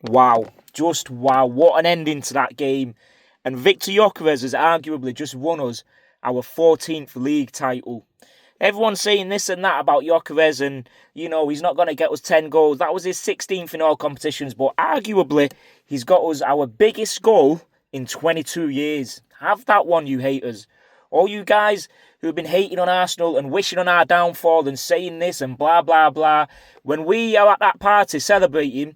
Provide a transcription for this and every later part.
Wow. Just wow. What an ending to that game. And Victor Gyökeres has arguably just won us our 14th league title. Everyone's saying this and that about Gyökeres and, he's not going to get us 10 goals. That was his 16th in all competitions, but arguably, he's got us our biggest goal in 22 years. Have that one, you haters. All you guys who have been hating on Arsenal and wishing on our downfall and saying this and blah, blah, blah. When we are at that party celebrating,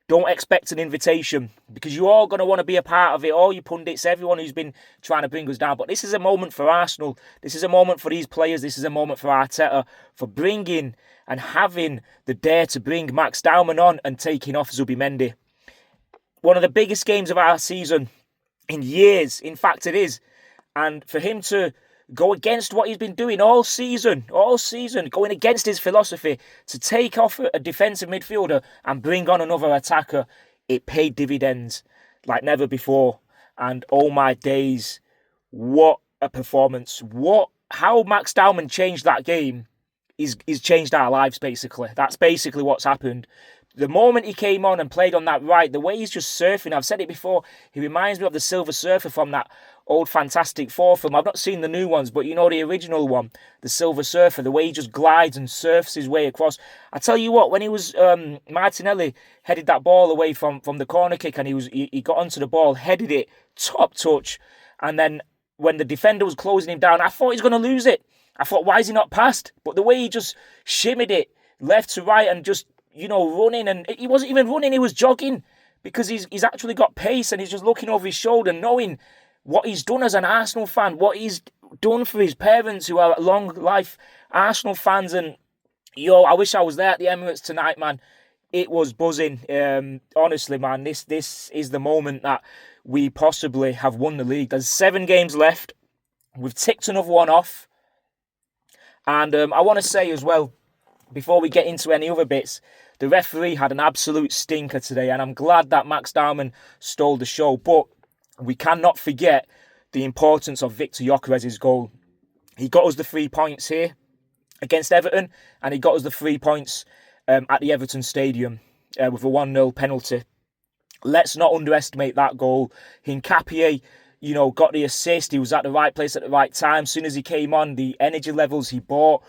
don't expect an invitation because you're all going to want to be a part of it. All you pundits, everyone who's been trying to bring us down. But this is a moment for Arsenal. This is a moment for these players. This is a moment for Arteta for bringing and having the dare to bring Max Daumann on and taking off Zubimendi. One of the biggest games of our season in years. In fact, it is. And for him to go against what he's been doing all season, going against his philosophy to take off a defensive midfielder and bring on another attacker, it paid dividends like never before. And oh my days, what a performance. How Max Daumann changed that game is changed our lives, basically. That's basically what's happened. The moment he came on and played on that right, the way he's just surfing, I've said it before, he reminds me of the Silver Surfer from that old Fantastic Four film. I've not seen the new ones, but the original one, the Silver Surfer, the way he just glides and surfs his way across. I tell you what, when he was, Martinelli headed that ball away from the corner kick and he got onto the ball, headed it, top touch, and then when the defender was closing him down, I thought he's going to lose it. I thought, why is he not passed? But the way he just shimmied it left to right and just running, and he wasn't even running, he was jogging because he's actually got pace and he's just looking over his shoulder, knowing what he's done as an Arsenal fan, what he's done for his parents who are long life Arsenal fans. And I wish I was there at the Emirates tonight, man. It was buzzing. Honestly, man, this is the moment that we possibly have won the league. There's 7 games left. We've ticked another one off. And I want to say as well, before we get into any other bits, the referee had an absolute stinker today, and I'm glad that Max Daumann stole the show. But we cannot forget the importance of Victor Gyökeres' goal. He got us the 3 points here against Everton, and he got us the 3 points at the Everton Stadium with a 1-0 penalty. Let's not underestimate that goal. Hincapié, got the assist. He was at the right place at the right time. As soon as he came on, the energy levels he brought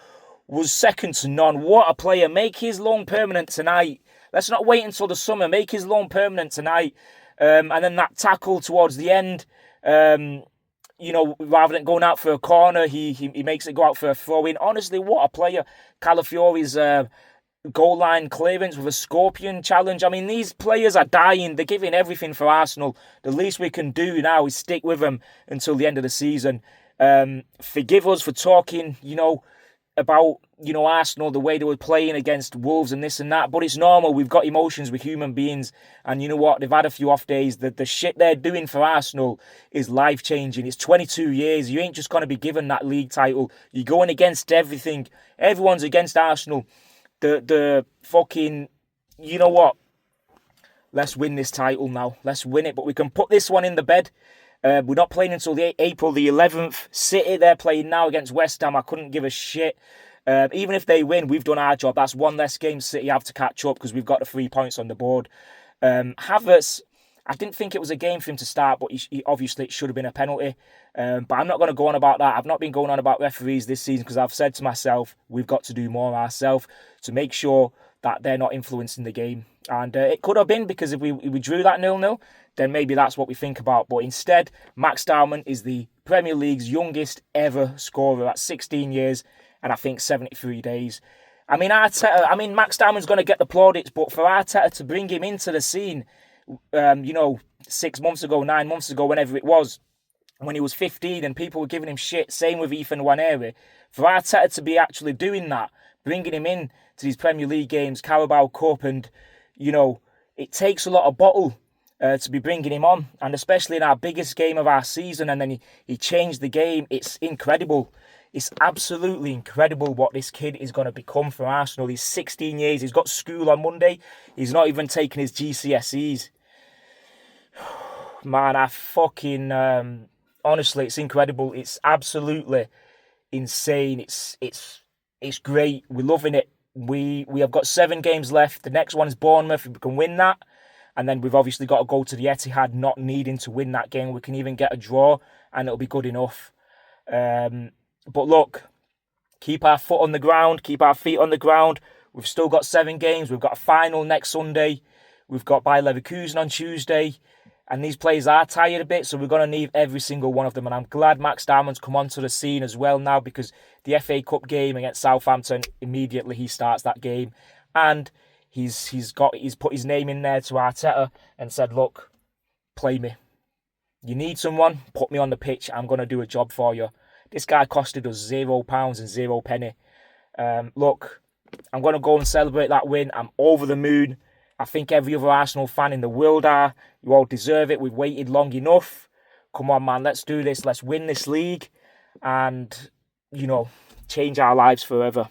was second to none. What a player. Make his loan permanent tonight. Let's not wait until the summer. Make his loan permanent tonight. And then that tackle towards the end, rather than going out for a corner, he makes it go out for a throw-in. Honestly, what a player. Calafiori's goal line clearance with a scorpion challenge. I mean, these players are dying. They're giving everything for Arsenal. The least we can do now is stick with them until the end of the season. Forgive us for talking, about Arsenal, the way they were playing against Wolves and this and that, but it's normal. We've got emotions, we're human beings, and you know what, they've had a few off days. The shit they're doing for Arsenal is life changing. It's 22 years. You ain't just going to be given that league title. You're going against everything. Everyone's against Arsenal. The fucking, you know what, let's win this title now. Let's win it, but we can put this one in the bed. We're not playing until April the 11th. City, they're playing now against West Ham. I couldn't give a shit. Even if they win, we've done our job. That's one less game City have to catch up because we've got the 3 points on the board. Havertz, I didn't think it was a game for him to start, but obviously it should have been a penalty. But I'm not going to go on about that. I've not been going on about referees this season because I've said to myself, we've got to do more ourselves to make sure that they're not influencing the game. And it could have been because if we drew that 0-0, then maybe that's what we think about. But instead, Max Daumann is the Premier League's youngest ever scorer at 16 years and I think 73 days. I mean, Max Daumann's going to get the plaudits, but for Arteta to bring him into the scene, 6 months ago, 9 months ago, whenever it was, when he was 15 and people were giving him shit, same with Ethan Nwaneri, for Arteta to be actually doing that, bringing him in to these Premier League games, Carabao Cup, and, it takes a lot of bottle to be bringing him on, and especially in our biggest game of our season, and then he changed the game. It's incredible. It's absolutely incredible what this kid is going to become for Arsenal. He's 16 years. He's got school on Monday. He's not even taken his GCSEs. Man, I fucking... honestly, it's incredible. It's absolutely insane. It's great. We're loving it. We have got 7 games left. The next one is Bournemouth. If we can win that, And then we've obviously got to go to the Etihad not needing to win that game. We can even get a draw and it'll be good enough. But look, keep our foot on the ground, keep our feet on the ground. We've still got 7 games. We've got a final next Sunday. We've got Bayer Leverkusen on Tuesday. And these players are tired a bit, so we're going to need every single one of them. And I'm glad Max Diamond's come onto the scene as well now, because the FA Cup game against Southampton, immediately he starts that game. And he's put his name in there to Arteta and said, look, play me. You need someone, put me on the pitch. I'm going to do a job for you. This guy costed us £0 and 0 penny. Look, I'm going to go and celebrate that win. I'm over the moon. I think every other Arsenal fan in the world are. You all deserve it. We've waited long enough. Come on, man. Let's do this. Let's win this league and, change our lives forever.